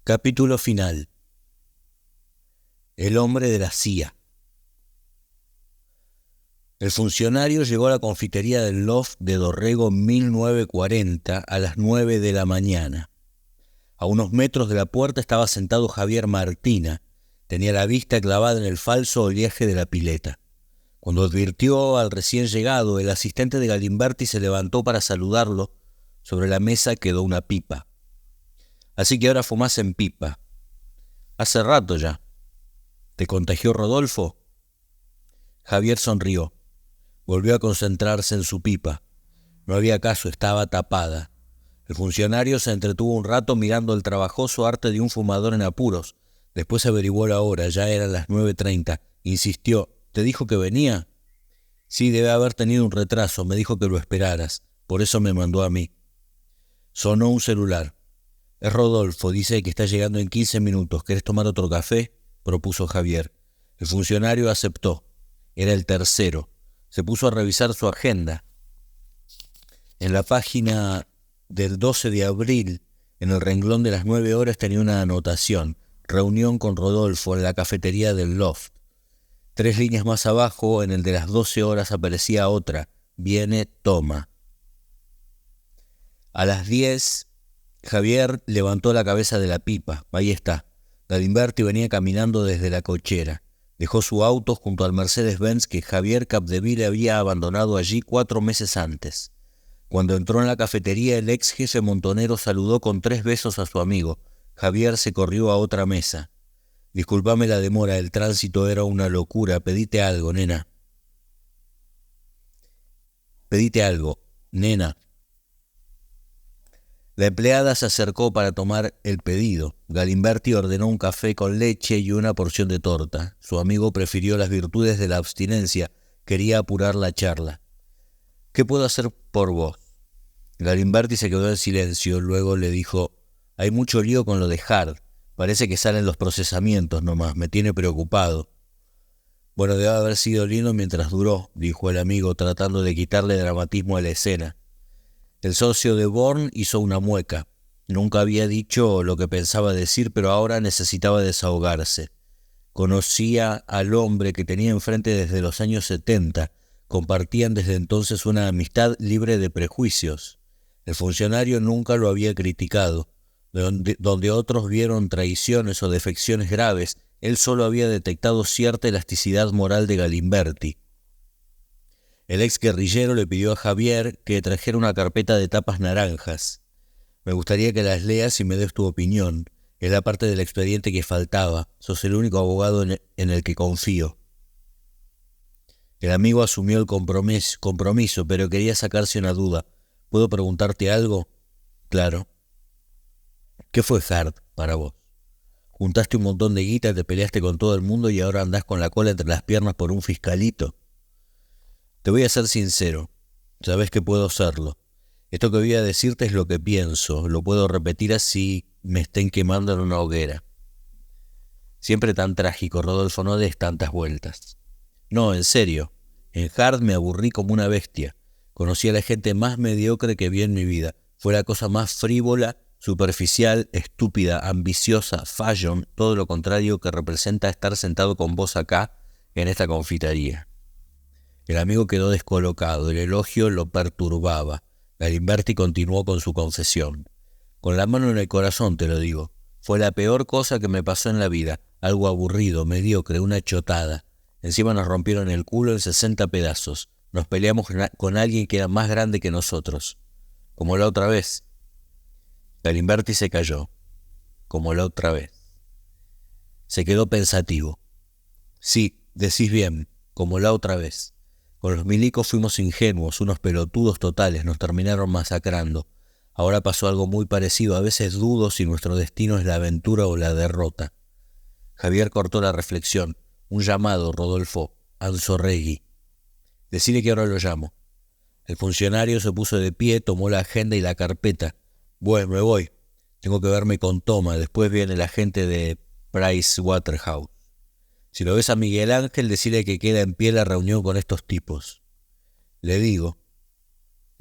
Capítulo final. El hombre de la CIA. El funcionario llegó a la confitería del Loft de Dorrego 1940 a las 9 de la mañana. A unos metros de la puerta estaba sentado Javier Martina. Tenía la vista clavada en el falso oleaje de la pileta. Cuando advirtió al recién llegado, el asistente de Galimberti se levantó para saludarlo. Sobre la mesa quedó una pipa. Así que ahora fumás en pipa. Hace rato ya. ¿Te contagió Rodolfo? Javier sonrió. Volvió a concentrarse en su pipa. No había caso, estaba tapada. El funcionario se entretuvo un rato mirando el trabajoso arte de un fumador en apuros. Después averiguó la hora, ya eran las 9:30. Insistió. ¿Te dijo que venía? Sí, debe haber tenido un retraso. Me dijo que lo esperaras. Por eso me mandó a mí. Sonó un celular. Es Rodolfo, dice que está llegando en 15 minutos. ¿Querés tomar otro café? Propuso Javier. El funcionario aceptó. Era el tercero. Se puso a revisar su agenda. En la página del 12 de abril, en el renglón de las 9 horas, tenía una anotación. Reunión con Rodolfo en la cafetería del Loft. 3 líneas más abajo, en el de las 12 horas, aparecía otra. Viene, toma. A las 10, Javier levantó la cabeza de la pipa. Ahí está. Galimberti venía caminando desde la cochera. Dejó su auto junto al Mercedes-Benz que Javier Capdeville había abandonado allí 4 meses antes. Cuando entró en la cafetería, el ex jefe montonero saludó con 3 besos a su amigo. Javier se corrió a otra mesa. Disculpame la demora, el tránsito era una locura. Pedite algo, nena. Pedite algo, nena. La empleada se acercó para tomar el pedido. Galimberti ordenó un café con leche y una porción de torta. Su amigo prefirió las virtudes de la abstinencia. Quería apurar la charla. ¿Qué puedo hacer por vos? Galimberti se quedó en silencio. Luego le dijo, hay mucho lío con lo de Hart. Parece que salen los procesamientos nomás. Me tiene preocupado. Bueno, debe haber sido lindo mientras duró, dijo el amigo, tratando de quitarle dramatismo a la escena. El socio de Bourne hizo una mueca. Nunca había dicho lo que pensaba decir, pero ahora necesitaba desahogarse. Conocía al hombre que tenía enfrente desde los años 70. Compartían desde entonces una amistad libre de prejuicios. El funcionario nunca lo había criticado. Donde otros vieron traiciones o defecciones graves, él solo había detectado cierta elasticidad moral de Galimberti. El ex guerrillero le pidió a Javier que trajera una carpeta de tapas naranjas. Me gustaría que las leas y me des tu opinión. Es la parte del expediente que faltaba. Sos el único abogado en el que confío. El amigo asumió el compromiso, pero quería sacarse una duda. ¿Puedo preguntarte algo? Claro. ¿Qué fue Hart para vos? Juntaste un montón de guita, te peleaste con todo el mundo y ahora andás con la cola entre las piernas por un fiscalito. Te voy a ser sincero, sabes que puedo serlo. Esto que voy a decirte es lo que pienso, lo puedo repetir así me estén quemando en una hoguera. Siempre tan trágico, Rodolfo, no des tantas vueltas. No, en serio, en Hart me aburrí como una bestia. Conocí a la gente más mediocre que vi en mi vida. Fue la cosa más frívola, superficial, estúpida, ambiciosa, fashion, todo lo contrario que representa estar sentado con vos acá, en esta confitería. El amigo quedó descolocado, el elogio lo perturbaba. Galimberti continuó con su confesión. Con la mano en el corazón te lo digo. Fue la peor cosa que me pasó en la vida. Algo aburrido, mediocre, una chotada. Encima nos rompieron el culo en 60 pedazos. Nos peleamos con alguien que era más grande que nosotros. Como la otra vez. Galimberti se calló. Como la otra vez. Se quedó pensativo. Sí, decís bien, como la otra vez. Con los milicos fuimos ingenuos, unos pelotudos totales, nos terminaron masacrando. Ahora pasó algo muy parecido, a veces dudo si nuestro destino es la aventura o la derrota. Javier cortó la reflexión. Un llamado, Rodolfo, Anzorregui. Decile que ahora lo llamo. El funcionario se puso de pie, tomó la agenda y la carpeta. Bueno, me voy. Tengo que verme con Toma, después viene la gente de Pricewaterhouse. Si lo ves a Miguel Ángel, decile que queda en pie la reunión con estos tipos. Le digo.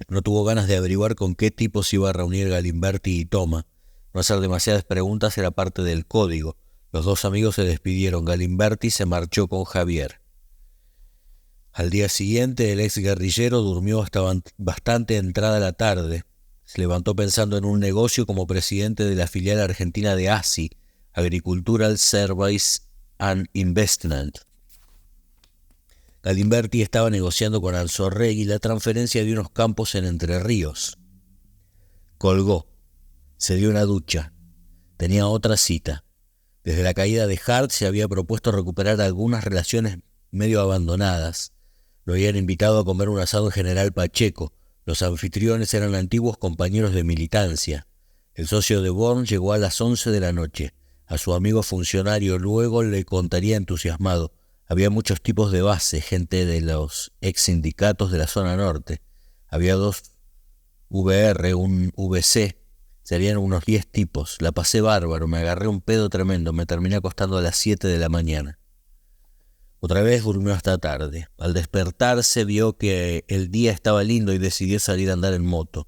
No tuvo ganas de averiguar con qué tipos iba a reunir Galimberti y Toma. No hacer demasiadas preguntas era parte del código. Los dos amigos se despidieron. Galimberti se marchó con Javier. Al día siguiente, el ex guerrillero durmió hasta bastante entrada la tarde. Se levantó pensando en un negocio como presidente de la filial argentina de ASI, Agricultural Service and Investment. Galimberti estaba negociando con Anzoátegui la transferencia de unos campos en Entre Ríos. Colgó. Se dio una ducha. Tenía otra cita. Desde la caída de Hart se había propuesto recuperar algunas relaciones medio abandonadas. Lo habían invitado a comer un asado en General Pacheco. Los anfitriones eran antiguos compañeros de militancia. El socio de Born llegó a las 11 de la noche. A su amigo funcionario luego le contaría entusiasmado. Había muchos tipos de base, gente de los ex sindicatos de la zona norte. Había 2 VR, un VC. Serían unos 10 tipos. La pasé bárbaro, me agarré un pedo tremendo, me terminé acostando a las 7 de la mañana. Otra vez durmió hasta tarde. Al despertarse vio que el día estaba lindo y decidió salir a andar en moto.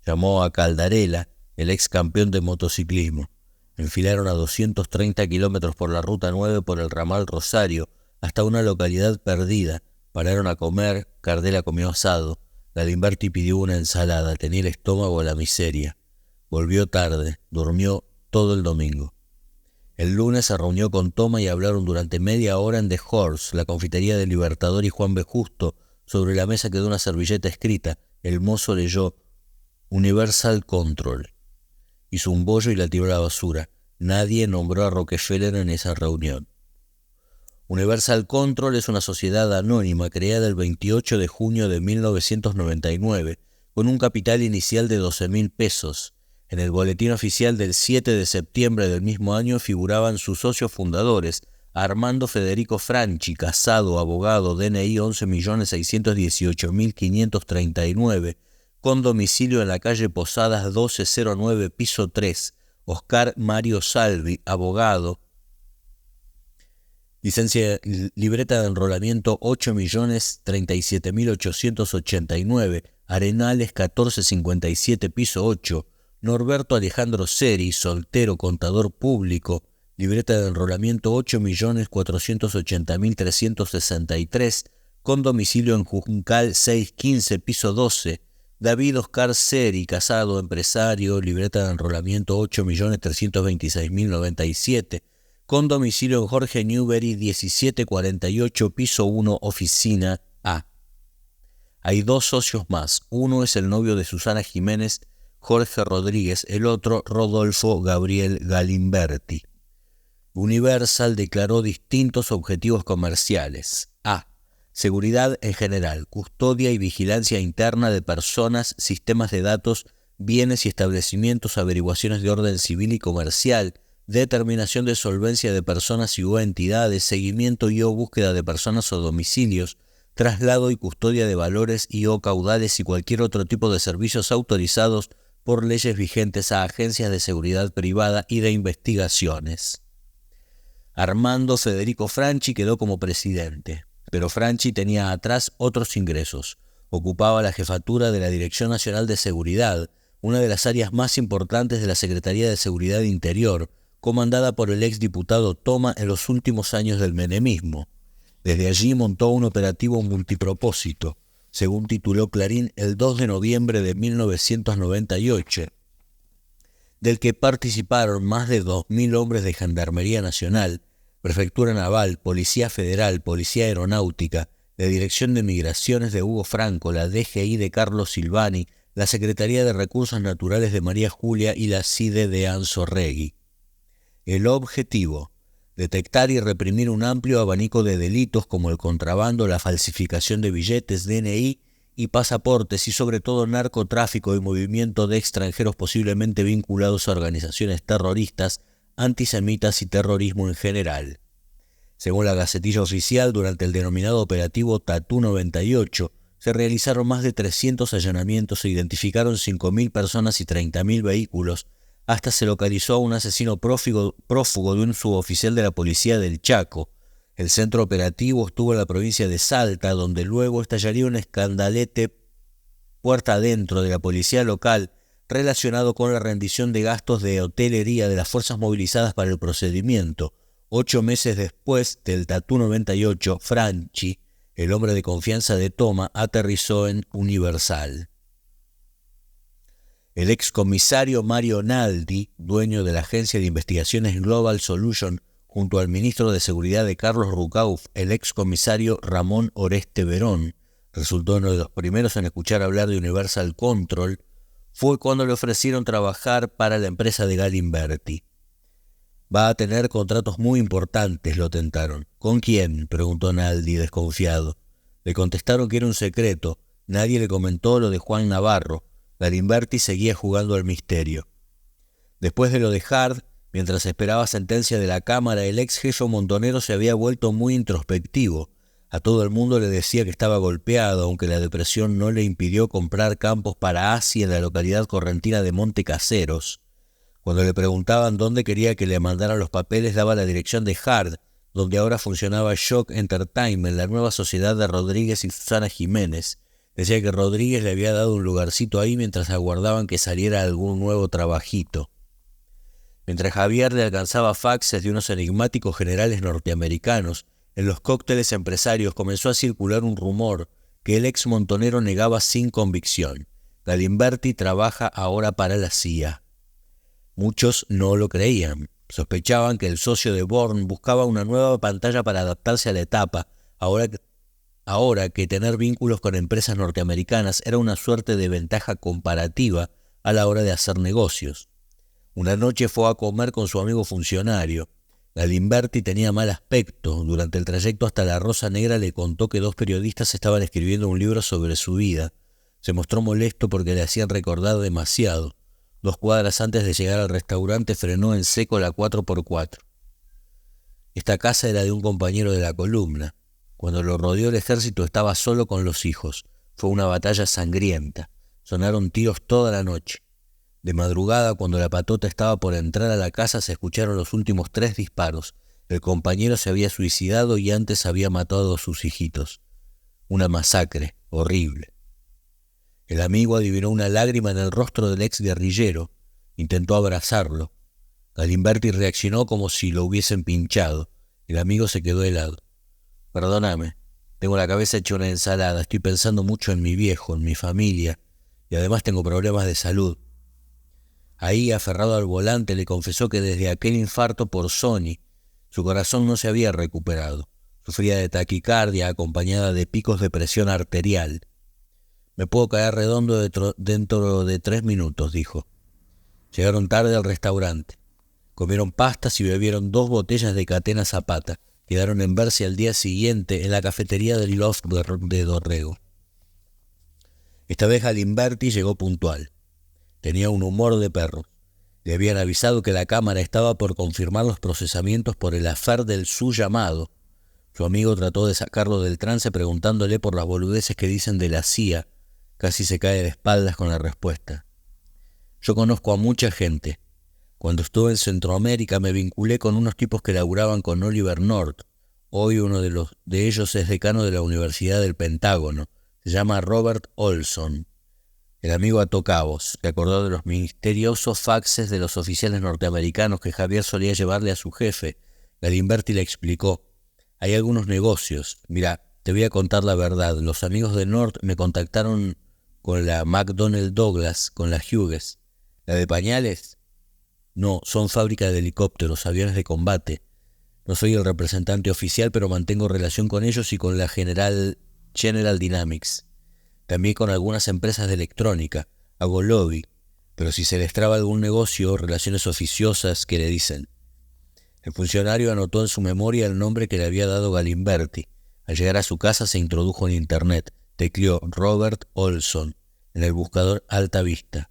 Llamó a Caldarela, el ex campeón de motociclismo. Enfilaron a 230 kilómetros por la Ruta 9 por el ramal Rosario, hasta una localidad perdida. Pararon a comer, Cardela comió asado. Galimberti pidió una ensalada, tenía el estómago a la miseria. Volvió tarde, durmió todo el domingo. El lunes se reunió con Toma y hablaron durante media hora en The Horse, la confitería de Libertador y Juan B. Justo. Sobre la mesa quedó una servilleta escrita. El mozo leyó Universal Control. Hizo un bollo y la tiró a la basura. Nadie nombró a Rockefeller en esa reunión. Universal Control es una sociedad anónima creada el 28 de junio de 1999 con un capital inicial de 12.000 pesos. En el boletín oficial del 7 de septiembre del mismo año figuraban sus socios fundadores, Armando Federico Franchi, casado, abogado, DNI 11.618.539, con domicilio en la calle Posadas 1209, piso 3, Oscar Mario Salvi, abogado, libreta de enrolamiento 8.037.889, Arenales 1457, piso 8, Norberto Alejandro Seri, soltero, contador público, libreta de enrolamiento 8.480.363, con domicilio en Juncal 615, piso 12, David Oscar Seri, casado, empresario, libreta de enrolamiento 8.326.097, con domicilio en Jorge Newbery 1748, piso 1, oficina A. Hay 2 socios más. Uno es el novio de Susana Jiménez, Jorge Rodríguez, el otro Rodolfo Gabriel Galimberti. Universal declaró distintos objetivos comerciales. A. Seguridad en general, custodia y vigilancia interna de personas, sistemas de datos, bienes y establecimientos, averiguaciones de orden civil y comercial, determinación de solvencia de personas y o entidades, seguimiento y o búsqueda de personas o domicilios, traslado y custodia de valores y o caudales y cualquier otro tipo de servicios autorizados por leyes vigentes a agencias de seguridad privada y de investigaciones. Armando Federico Franchi quedó como presidente, pero Franchi tenía atrás otros ingresos. Ocupaba la jefatura de la Dirección Nacional de Seguridad, una de las áreas más importantes de la Secretaría de Seguridad Interior, comandada por el exdiputado Toma en los últimos años del menemismo. Desde allí montó un operativo multipropósito, según tituló Clarín el 2 de noviembre de 1998, del que participaron más de 2.000 hombres de Gendarmería Nacional, Prefectura Naval, Policía Federal, Policía Aeronáutica, la Dirección de Migraciones de Hugo Franco, la DGI de Carlos Silvani, la Secretaría de Recursos Naturales de María Julia y la CIDE de Anzoátegui. El objetivo: detectar y reprimir un amplio abanico de delitos como el contrabando, la falsificación de billetes, DNI y pasaportes y sobre todo narcotráfico y movimiento de extranjeros posiblemente vinculados a organizaciones terroristas, antisemitas y terrorismo en general. Según la Gacetilla Oficial, durante el denominado operativo Tatú 98, se realizaron más de 300 allanamientos, se identificaron 5.000 personas y 30.000 vehículos, hasta se localizó a un asesino prófugo de un suboficial de la policía del Chaco. El centro operativo estuvo en la provincia de Salta, donde luego estallaría un escandalete puerta adentro de la policía local relacionado con la rendición de gastos de hotelería de las fuerzas movilizadas para el procedimiento. 8 meses después del Tatú 98, Franchi, el hombre de confianza de Toma, aterrizó en Universal. El excomisario Mario Naldi, dueño de la agencia de investigaciones Global Solution, junto al ministro de Seguridad de Carlos Rucauf, el excomisario Ramón Oreste Verón, resultó uno de los primeros en escuchar hablar de Universal Control, fue cuando le ofrecieron trabajar para la empresa de Galimberti. Va a tener contratos muy importantes, lo tentaron. ¿Con quién?, preguntó Naldi, desconfiado. Le contestaron que era un secreto. Nadie le comentó lo de Juan Navarro. Galimberti seguía jugando al misterio. Después de lo de Hard, mientras esperaba sentencia de la Cámara, el ex jefe montonero se había vuelto muy introspectivo. A todo el mundo le decía que estaba golpeado, aunque la depresión no le impidió comprar campos para Asia en la localidad correntina de Monte Caseros. Cuando le preguntaban dónde quería que le mandaran los papeles, daba la dirección de Hard, donde ahora funcionaba Shock Entertainment, la nueva sociedad de Rodríguez y Susana Jiménez. Decía que Rodríguez le había dado un lugarcito ahí mientras aguardaban que saliera algún nuevo trabajito. Mientras Javier le alcanzaba faxes de unos enigmáticos generales norteamericanos, en los cócteles empresarios comenzó a circular un rumor que el ex montonero negaba sin convicción. Galimberti trabaja ahora para la CIA. Muchos no lo creían. Sospechaban que el socio de Born buscaba una nueva pantalla para adaptarse a la etapa, ahora que tener vínculos con empresas norteamericanas era una suerte de ventaja comparativa a la hora de hacer negocios. Una noche fue a comer con su amigo funcionario. Galimberti tenía mal aspecto. Durante el trayecto hasta la Rosa Negra le contó que 2 periodistas estaban escribiendo un libro sobre su vida. Se mostró molesto porque le hacían recordar demasiado. 2 cuadras antes de llegar al restaurante frenó en seco la 4x4. Esta casa era de un compañero de la columna. Cuando lo rodeó el ejército estaba solo con los hijos. Fue una batalla sangrienta. Sonaron tiros toda la noche. De madrugada, cuando la patota estaba por entrar a la casa, se escucharon los últimos 3 disparos. El compañero se había suicidado y antes había matado a sus hijitos. Una masacre horrible. El amigo adivinó una lágrima en el rostro del ex guerrillero. Intentó abrazarlo. Galimberti reaccionó como si lo hubiesen pinchado. El amigo se quedó helado. «Perdóname, tengo la cabeza hecha una ensalada. Estoy pensando mucho en mi viejo, en mi familia, y además tengo problemas de salud». Ahí, aferrado al volante, le confesó que desde aquel infarto por Sony, su corazón no se había recuperado. Sufría de taquicardia acompañada de picos de presión arterial. «Me puedo caer redondo dentro de 3 minutos», dijo. Llegaron tarde al restaurante. Comieron pastas y bebieron 2 botellas de Catena Zapata. Quedaron en verse al día siguiente en la cafetería del Loft de Dorrego. Esta vez Galimberti llegó puntual. Tenía un humor de perro. Le habían avisado que la Cámara estaba por confirmar los procesamientos por el affair del su llamado. Su amigo trató de sacarlo del trance preguntándole por las boludeces que dicen de la CIA. Casi se cae de espaldas con la respuesta. «Yo conozco a mucha gente. Cuando estuve en Centroamérica me vinculé con unos tipos que laburaban con Oliver North. Hoy uno de ellos es decano de la Universidad del Pentágono. Se llama Robert Olson». El amigo ató cabos. Se acordó de los misteriosos faxes de los oficiales norteamericanos que Javier solía llevarle a su jefe. Galimberti le explicó. «Hay algunos negocios. Mira, te voy a contar la verdad. Los amigos de North me contactaron con la McDonnell Douglas, con la Hughes. ¿La de pañales? No, son fábrica de helicópteros, aviones de combate. No soy el representante oficial, pero mantengo relación con ellos y con la General Dynamics. También con algunas empresas de electrónica. Hago lobby, pero si se les traba algún negocio o relaciones oficiosas, ¿qué le dicen?» El funcionario anotó en su memoria el nombre que le había dado Galimberti. Al llegar a su casa se introdujo en internet. Tecleó Robert Olson en el buscador Alta Vista.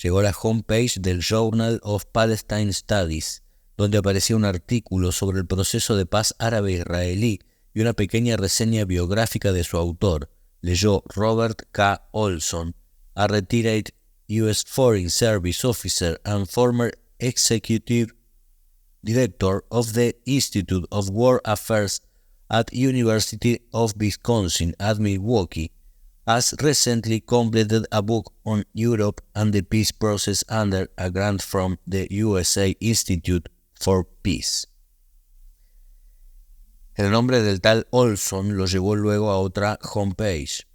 Llegó a la homepage del Journal of Palestine Studies, donde aparecía un artículo sobre el proceso de paz árabe-israelí y una pequeña reseña biográfica de su autor. Leyó Robert K. Olson, a retired U.S. Foreign Service officer and former executive director of the Institute of World Affairs at University of Wisconsin at Milwaukee, has recently completed a book on Europe and the peace process under a grant from the USA Institute for Peace. El nombre del tal Olson lo llevó luego a otra homepage,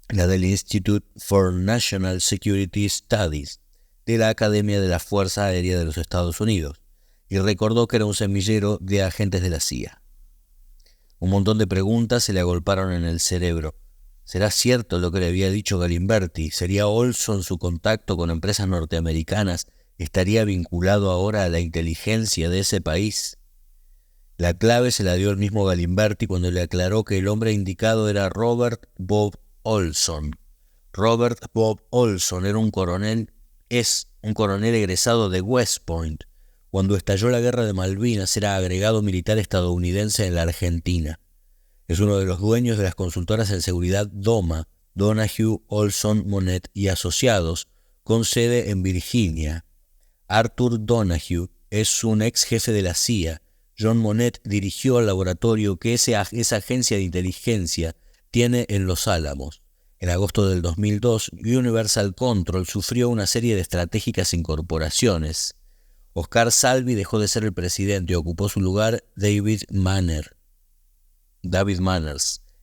la del Institute for National Security Studies, de la Academia de la Fuerza Aérea de los Estados Unidos, y recordó que era un semillero de agentes de la CIA. Un montón de preguntas se le agolparon en el cerebro. ¿Será cierto lo que le había dicho Galimberti? ¿Sería Olson su contacto con empresas norteamericanas? ¿Estaría vinculado ahora a la inteligencia de ese país? La clave se la dio el mismo Galimberti cuando le aclaró que el hombre indicado era Robert Bob Olson. Robert Bob Olson es un coronel egresado de West Point. Cuando estalló la guerra de Malvinas era agregado militar estadounidense en la Argentina. Es uno de los dueños de las consultoras en seguridad DOMA, Donahue, Olson, Monet y Asociados, con sede en Virginia. Arthur Donahue es un ex jefe de la CIA. John Monet dirigió el laboratorio que esa agencia de inteligencia tiene en Los Álamos. En agosto del 2002, Universal Control sufrió una serie de estratégicas incorporaciones. Oscar Salvi dejó de ser el presidente y ocupó su lugar David Manners,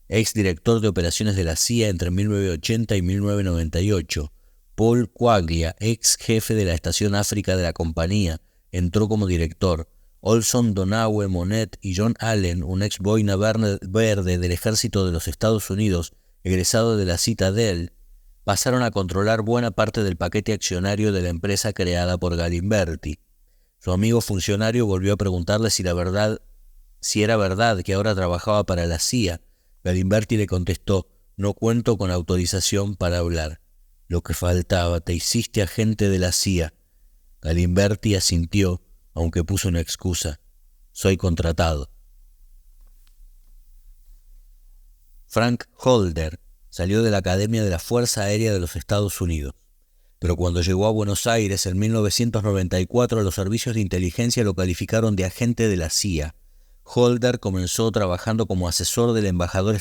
ex director de operaciones de la CIA entre 1980 y 1998. Paul Quaglia, ex jefe de la estación África de la compañía, entró como director. Olson, Donahue, Monet y John Allen, un ex boina verde del ejército de los Estados Unidos, egresado de la Citadel, pasaron a controlar buena parte del paquete accionario de la empresa creada por Galimberti. Su amigo funcionario volvió a preguntarle si era verdad que ahora trabajaba para la CIA. Galimberti le contestó: no cuento con autorización para hablar. Lo que faltaba, te hiciste agente de la CIA. Galimberti asintió, aunque puso una excusa: soy contratado. Frank Holder salió de la Academia de la Fuerza Aérea de los Estados Unidos, pero cuando llegó a Buenos Aires en 1994 los servicios de inteligencia lo calificaron de agente de la CIA. Holder comenzó trabajando como asesor del embajador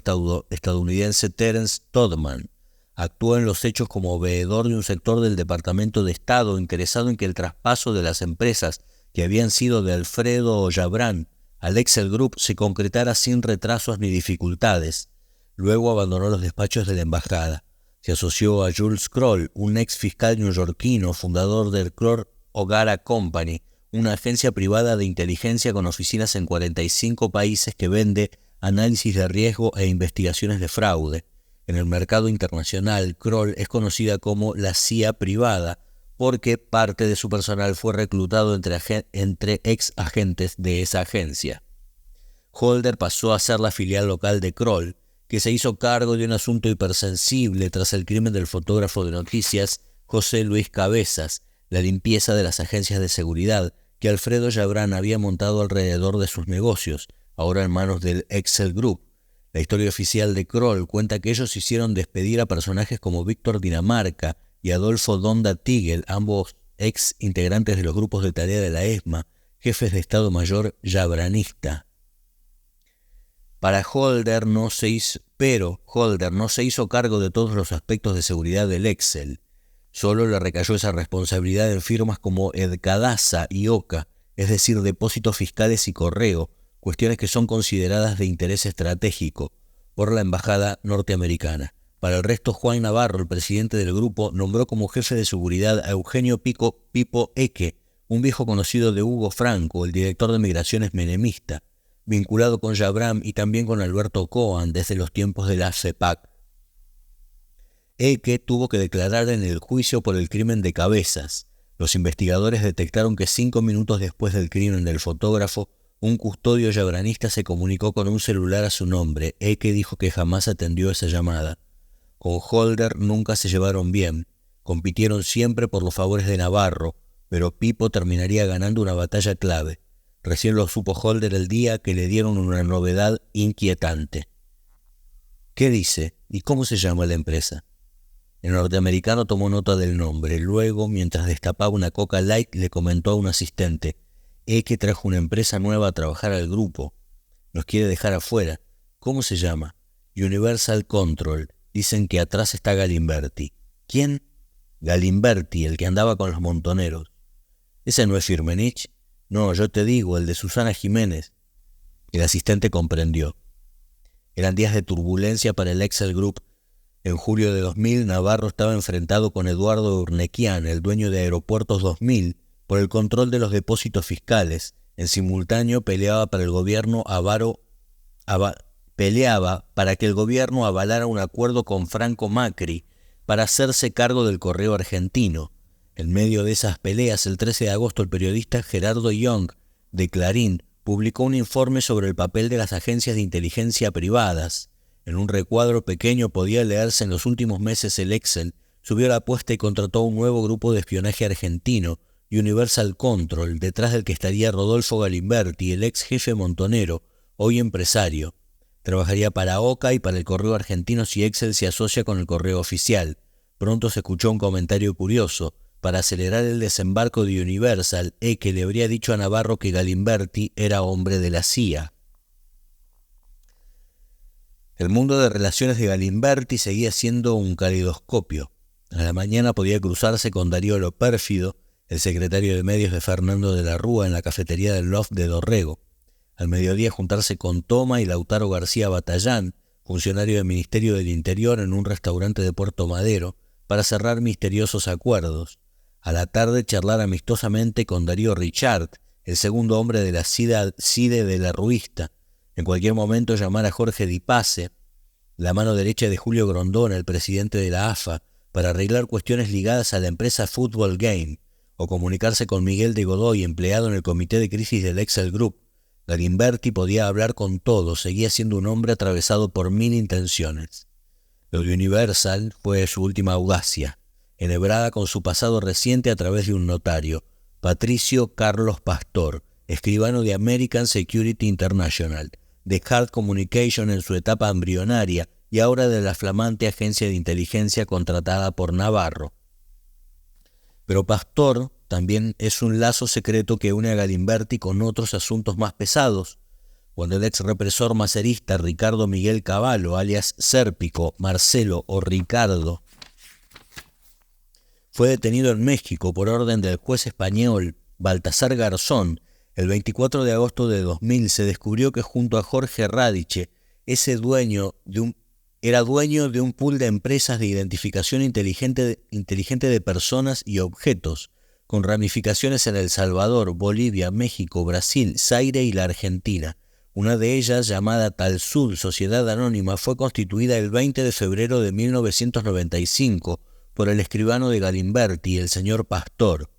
estadounidense Terence Todman. Actuó en los hechos como veedor de un sector del Departamento de Estado interesado en que el traspaso de las empresas que habían sido de Alfredo Jabran al Excel Group se concretara sin retrasos ni dificultades. Luego abandonó los despachos de la embajada. Se asoció a Jules Kroll, un ex fiscal neoyorquino, fundador del Kroll O'Gara Company, una agencia privada de inteligencia con oficinas en 45 países que vende análisis de riesgo e investigaciones de fraude. En el mercado internacional, Kroll es conocida como la CIA privada porque parte de su personal fue reclutado entre ex agentes de esa agencia. Holder pasó a ser la filial local de Kroll, que se hizo cargo de un asunto hipersensible tras el crimen del fotógrafo de noticias José Luis Cabezas, la limpieza de las agencias de seguridad que Alfredo Jabran había montado alrededor de sus negocios, ahora en manos del Excel Group. La historia oficial de Kroll cuenta que ellos hicieron despedir a personajes como Víctor Dinamarca y Adolfo Donda Tigel, ambos ex integrantes de los grupos de tarea de la ESMA, jefes de Estado Mayor jabranista. Holder no se hizo cargo de todos los aspectos de seguridad del Excel. Solo le recayó esa responsabilidad en firmas como Edcadasa y OCA, es decir, depósitos fiscales y correo, cuestiones que son consideradas de interés estratégico por la embajada norteamericana. Para el resto, Juan Navarro, el presidente del grupo, nombró como jefe de seguridad a Eugenio Pipo Eque, un viejo conocido de Hugo Franco, el director de migraciones menemista, vinculado con Jabram y también con Alberto Cohen desde los tiempos de la CEPAC. Eque tuvo que declarar en el juicio por el crimen de Cabezas. Los investigadores detectaron que 5 minutos después del crimen del fotógrafo, un custodio jabranista se comunicó con un celular a su nombre. Eque dijo que jamás atendió esa llamada. Con Holder nunca se llevaron bien. Compitieron siempre por los favores de Navarro, pero Pipo terminaría ganando una batalla clave. Recién lo supo Holder el día que le dieron una novedad inquietante. ¿Qué dice? ¿Y cómo se llama la empresa? El norteamericano tomó nota del nombre. Luego, mientras destapaba una Coca Light, le comentó a un asistente: que trajo una empresa nueva a trabajar al grupo. Nos quiere dejar afuera. ¿Cómo se llama? Universal Control. Dicen que atrás está Galimberti. ¿Quién? Galimberti, el que andaba con los montoneros. ¿Ese no es Firmenich? No, yo te digo, el de Susana Jiménez. El asistente comprendió. Eran días de turbulencia para el Excel Group. En julio de 2000, Navarro estaba enfrentado con Eduardo Urnequian, el dueño de Aeropuertos 2000, por el control de los depósitos fiscales. En simultáneo peleaba para que el gobierno avalara un acuerdo con Franco Macri para hacerse cargo del correo argentino. En medio de esas peleas, el 13 de agosto, el periodista Gerardo Young, de Clarín, publicó un informe sobre el papel de las agencias de inteligencia privadas. En un recuadro pequeño podía leerse: en los últimos meses el Excel subió la apuesta y contrató un nuevo grupo de espionaje argentino, Universal Control, detrás del que estaría Rodolfo Galimberti, el ex jefe montonero, hoy empresario. Trabajaría para OCA y para el correo argentino si Excel se asocia con el correo oficial. Pronto se escuchó un comentario curioso. Para acelerar el desembarco de Universal, Eke le habría dicho a Navarro que Galimberti era hombre de la CIA. El mundo de relaciones de Galimberti seguía siendo un caleidoscopio. A la mañana podía cruzarse con Darío Lo Pérfido, el secretario de medios de Fernando de la Rúa, en la cafetería del Loft de Dorrego. Al mediodía juntarse con Toma y Lautaro García Batallán, funcionario del Ministerio del Interior, en un restaurante de Puerto Madero, para cerrar misteriosos acuerdos. A la tarde charlar amistosamente con Darío Richard, el segundo hombre de la CIDE de la Ruista. En cualquier momento llamar a Jorge Di Pace, la mano derecha de Julio Grondona, el presidente de la AFA, para arreglar cuestiones ligadas a la empresa Football Game, o comunicarse con Miguel de Godoy, empleado en el comité de crisis del Excel Group. Galimberti podía hablar con todos, seguía siendo un hombre atravesado por 1000 intenciones. Lo de Universal fue su última audacia, enhebrada con su pasado reciente a través de un notario, Patricio Carlos Pastor, escribano de American Security International, de Hard Communication en su etapa embrionaria y ahora de la flamante agencia de inteligencia contratada por Navarro. Pero Pastor también es un lazo secreto que une a Galimberti con otros asuntos más pesados. Cuando el ex represor macerista Ricardo Miguel Cavallo, alias Sérpico, Marcelo o Ricardo, fue detenido en México por orden del juez español Baltasar Garzón, el 24 de agosto de 2000 se descubrió que junto a Jorge Radiche, era dueño de un pool de empresas de identificación inteligente de personas y objetos, con ramificaciones en El Salvador, Bolivia, México, Brasil, Zaire y la Argentina. Una de ellas, llamada Talsud Sociedad Anónima, fue constituida el 20 de febrero de 1995 por el escribano de Galimberti, el señor Pastor.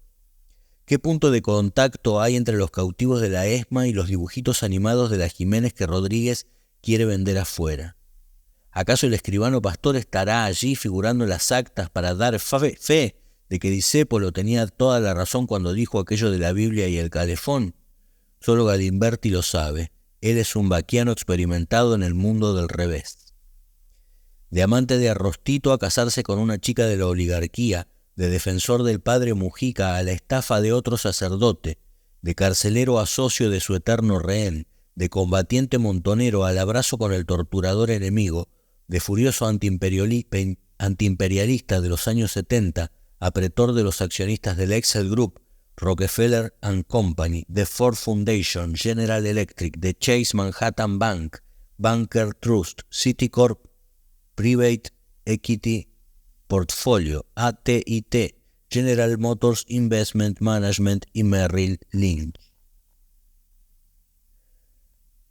¿Qué punto de contacto hay entre los cautivos de la ESMA y los dibujitos animados de la Jiménez que Rodríguez quiere vender afuera? ¿Acaso el escribano Pastor estará allí figurando en las actas para dar fe de que Discépolo tenía toda la razón cuando dijo aquello de la Biblia y el calefón? Solo Galimberti lo sabe. Él es un vaquiano experimentado en el mundo del revés. De amante de Arrostito a casarse con una chica de la oligarquía, de defensor del padre Mujica a la estafa de otro sacerdote, de carcelero a socio de su eterno rehén, de combatiente montonero al abrazo con el torturador enemigo, de furioso antiimperialista de los años 70, a pretor de los accionistas del Excel Group, Rockefeller and Company, The Ford Foundation, General Electric, The Chase Manhattan Bank, Banker Trust, Citicorp, Private Equity Portfolio, AT&T, General Motors Investment Management y Merrill Lynch.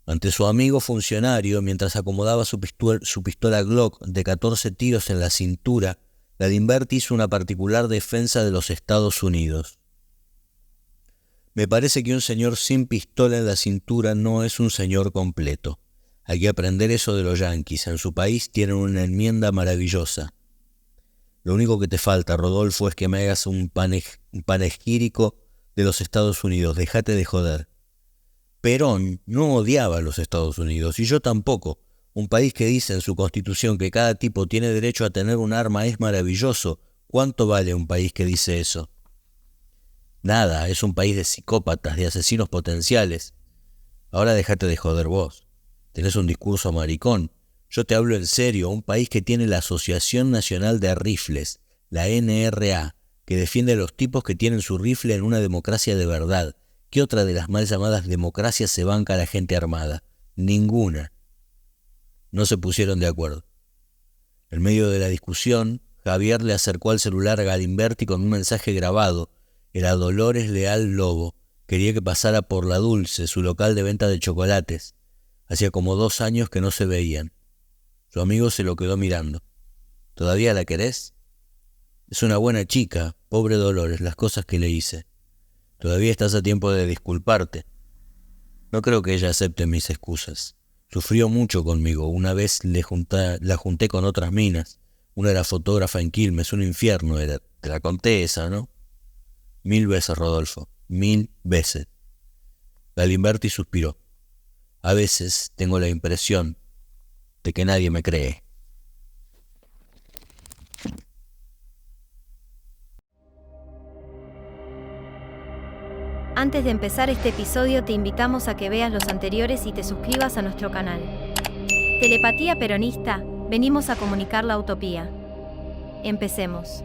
Ante su amigo funcionario, mientras acomodaba su pistola Glock de 14 tiros en la cintura, Galimberti hizo una particular defensa de los Estados Unidos. Me parece que un señor sin pistola en la cintura no es un señor completo. Hay que aprender eso de los yanquis. En su país tienen una enmienda maravillosa. Lo único que te falta, Rodolfo, es que me hagas un panegírico de los Estados Unidos. Déjate de joder. Perón no odiaba a los Estados Unidos, y yo tampoco. Un país que dice en su constitución que cada tipo tiene derecho a tener un arma es maravilloso. ¿Cuánto vale un país que dice eso? Nada, es un país de psicópatas, de asesinos potenciales. Ahora déjate de joder vos. Tenés un discurso maricón. Yo te hablo en serio, un país que tiene la Asociación Nacional de Rifles, la NRA, que defiende a los tipos que tienen su rifle en una democracia de verdad. ¿Qué otra de las mal llamadas democracias se banca a la gente armada? Ninguna. No se pusieron de acuerdo. En medio de la discusión, Javier le acercó al celular a Galimberti con un mensaje grabado. Era Dolores Leal Lobo. Quería que pasara por La Dulce, su local de venta de chocolates. Hacía como 2 años que no se veían. Su amigo se lo quedó mirando. ¿Todavía la querés? Es una buena chica, pobre Dolores, las cosas que le hice. Todavía estás a tiempo de disculparte. No creo que ella acepte mis excusas. Sufrió mucho conmigo. Una vez la junté con otras minas. Una era fotógrafa en Quilmes, un infierno era. Te la conté esa, ¿no? 1000 veces, Rodolfo, 1000 veces. Galimberti suspiró. A veces tengo la impresión de que nadie me cree. Antes de empezar este episodio te invitamos a que veas los anteriores y te suscribas a nuestro canal. Telepatía Peronista, venimos a comunicar la utopía. Empecemos.